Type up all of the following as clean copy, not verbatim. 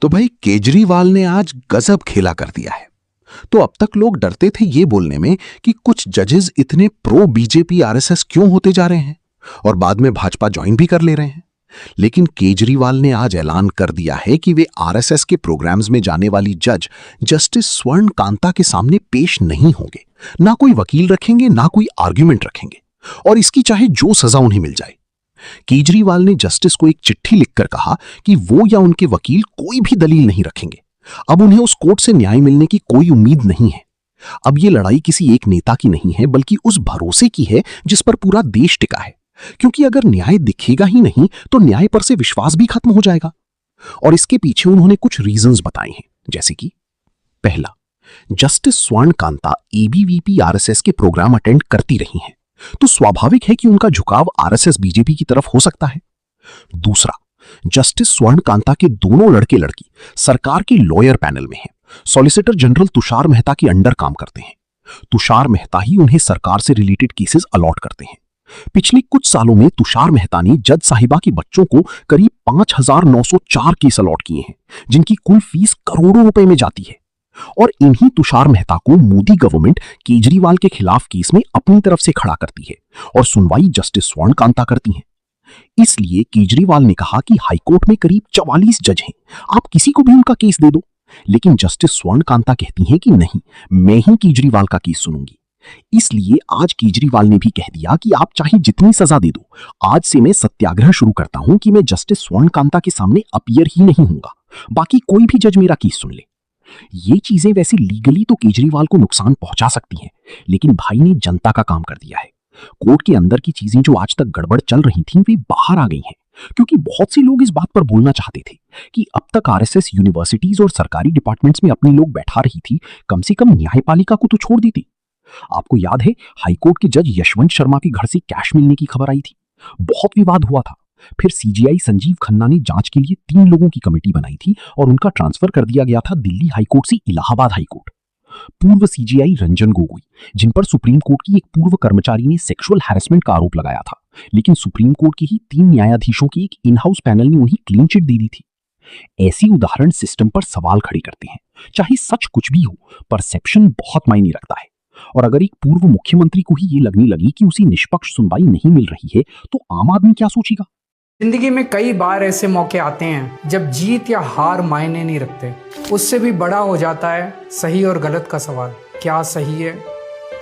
तो भाई केजरीवाल ने आज गजब खेला कर दिया है। तो अब तक लोग डरते थे ये बोलने में कि कुछ जजेस इतने प्रो बीजेपी आरएसएस क्यों होते जा रहे हैं और बाद में भाजपा ज्वाइन भी कर ले रहे हैं। लेकिन केजरीवाल ने आज ऐलान कर दिया है कि वे आरएसएस के प्रोग्राम्स में जाने वाली जज जस्टिस स्वर्ण कांता के सामने पेश नहीं होंगे, ना कोई वकील रखेंगे, ना कोई आर्ग्यूमेंट रखेंगे, और इसकी चाहे जो सजा उन्हें मिल जाए। केजरीवाल ने जस्टिस को एक चिट्ठी लिखकर कहा कि वो या उनके वकील कोई भी दलील नहीं रखेंगे। अब उन्हें उस कोर्ट से न्याय मिलने की कोई उम्मीद नहीं है। अब ये लड़ाई किसी एक नेता की नहीं है, बल्कि उस भरोसे की है जिस पर पूरा देश टिका है। क्योंकि अगर न्याय दिखेगा ही नहीं तो न्याय पर से विश्वास भी खत्म हो जाएगा। और इसके पीछे उन्होंने कुछ रीजंस बताए हैं, जैसे कि पहला, जस्टिस स्वर्ण कांता एबीवीपी आरएसएस के प्रोग्राम अटेंड करती रही हैं, तो स्वाभाविक है कि उनका झुकाव आरएसएस बीजेपी की तरफ हो सकता है। दूसरा, जस्टिस स्वर्ण कांता के दोनों लड़के लड़की सरकार के लॉयर पैनल में हैं। सॉलिसिटर जनरल तुषार मेहता के अंडर काम करते हैं। तुषार मेहता ही उन्हें सरकार से रिलेटेड केसेस अलॉट करते हैं। पिछले कुछ सालों में तुषार मेहता ने जज साहिबा के बच्चों को करीब 5,904 केस अलॉट किए हैं, जिनकी कुल फीस करोड़ों रुपए में जाती है। और इन्हीं तुषार मेहता को मोदी गवर्नमेंट केजरीवाल के खिलाफ केस में अपनी तरफ से खड़ा करती है और सुनवाई जस्टिस स्वर्ण कांता करती हैं। इसलिए केजरीवाल ने कहा कि हाईकोर्ट में करीब 44 जज हैं, आप किसी को भी उनका केस दे दो। लेकिन जस्टिस स्वर्ण कांता कहती हैं कि नहीं, मैं ही केजरीवाल का केस सुनूंगी। इसलिए आज केजरीवाल ने भी कह दिया कि आप चाहे जितनी सजा दे दो, आज से मैं सत्याग्रह शुरू करता हूं कि मैं जस्टिस स्वर्ण कांता के सामने अपीयर ही नहीं होऊंगा, बाकी कोई भी जज मेरा केस सुन ले। ये चीजें वैसे लीगली तो केजरीवाल को नुकसान पहुंचा सकती हैं, लेकिन भाई ने जनता का काम कर दिया है। कोर्ट के अंदर की चीजें जो आज तक गड़बड़ चल रही थीं, वे बाहर आ गई हैं, क्योंकि बहुत से लोग इस बात पर बोलना चाहते थे कि अब तक आरएसएस यूनिवर्सिटीज और सरकारी डिपार्टमेंट्स में अपने लोग बैठा रही थी, कम से कम न्यायपालिका को तो छोड़ देती। आपको याद है, हाईकोर्ट के जज यशवंत शर्मा के घर से कैश मिलने की खबर आई थी, बहुत विवाद हुआ था। फिर सीजीआई संजीव खन्ना ने जांच के लिए 3 लोगों की कमेटी बनाई थी और उनका ट्रांसफर कर दिया गया था दिल्ली हाईकोर्ट से इलाहाबाद हाईकोर्ट। पूर्व सीजीआई रंजन गोगोई, जिन पर सुप्रीम कोर्ट की एक पूर्व कर्मचारी ने सेक्सुअल हैरेसमेंट का आरोप लगाया था, लेकिन सुप्रीम कोर्ट के ही 3 न्यायाधीशों की एक इन हाउस पैनल ने उन्हें क्लीन चिट दे दी थी। ऐसी उदाहरण सिस्टम पर सवाल खड़े करते हैं। चाहे सच कुछ भी हो, परसेप्शन बहुत मायने रखता है। और अगर एक पूर्व मुख्यमंत्री को ही ये लगने लगी कि उसी निष्पक्ष सुनवाई नहीं मिल रही है, तो आम आदमी क्या सोचेगा। जिंदगी में कई बार ऐसे मौके आते हैं जब जीत या हार मायने नहीं रखते, उससे भी बड़ा हो जाता है सही और गलत का सवाल। क्या सही है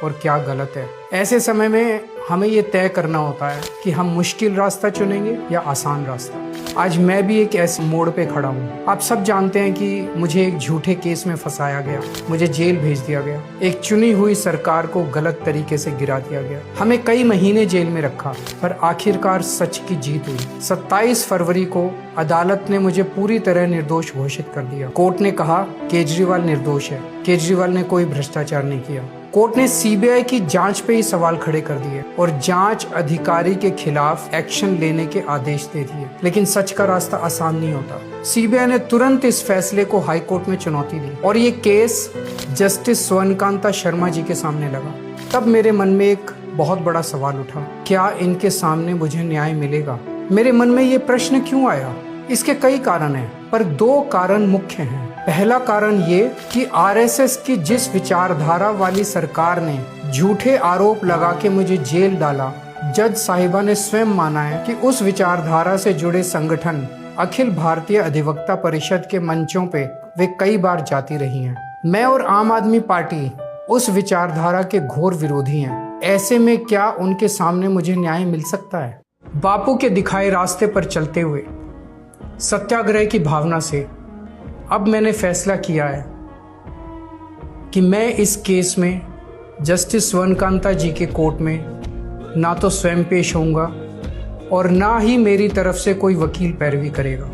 और क्या गलत है। ऐसे समय में हमें ये तय करना होता है कि हम मुश्किल रास्ता चुनेंगे या आसान रास्ता। आज मैं भी एक ऐसे मोड़ पे खड़ा हूँ। आप सब जानते हैं कि मुझे एक झूठे केस में फंसाया गया, मुझे जेल भेज दिया गया, एक चुनी हुई सरकार को गलत तरीके से गिरा दिया गया, हमें कई महीने जेल में रखा, पर आखिरकार सच की जीत हुई। 27 फरवरी को अदालत ने मुझे पूरी तरह निर्दोष घोषित कर दिया। कोर्ट ने कहा केजरीवाल निर्दोष है, केजरीवाल ने कोई भ्रष्टाचार नहीं किया। कोर्ट ने सीबीआई की जांच पे ही सवाल खड़े कर दिए और जांच अधिकारी के खिलाफ एक्शन लेने के आदेश दे दिए। लेकिन सच का रास्ता आसान नहीं होता। सीबीआई ने तुरंत इस फैसले को हाई कोर्ट में चुनौती दी और ये केस जस्टिस स्वर्ण कांता शर्मा जी के सामने लगा। तब मेरे मन में एक बहुत बड़ा सवाल उठा, क्या इनके सामने मुझे न्याय मिलेगा। मेरे मन में ये प्रश्न क्यों आया? इसके कई कारण हैं, पर 2 कारण मुख्य हैं। पहला कारण ये कि आरएसएस की जिस विचारधारा वाली सरकार ने झूठे आरोप लगा के मुझे जेल डाला, जज साहिबा ने स्वयं माना है कि उस विचारधारा से जुड़े संगठन अखिल भारतीय अधिवक्ता परिषद के मंचों पे वे कई बार जाती रही हैं। मैं और आम आदमी पार्टी उस विचारधारा के घोर विरोधी हैं। ऐसे में क्या उनके सामने मुझे न्याय मिल सकता है? बापू के दिखाए रास्ते पर चलते हुए सत्याग्रह की भावना से अब मैंने फैसला किया है कि मैं इस केस में जस्टिस स्वर्ण कांता जी के कोर्ट में ना तो स्वयं पेश होऊंगा और ना ही मेरी तरफ से कोई वकील पैरवी करेगा।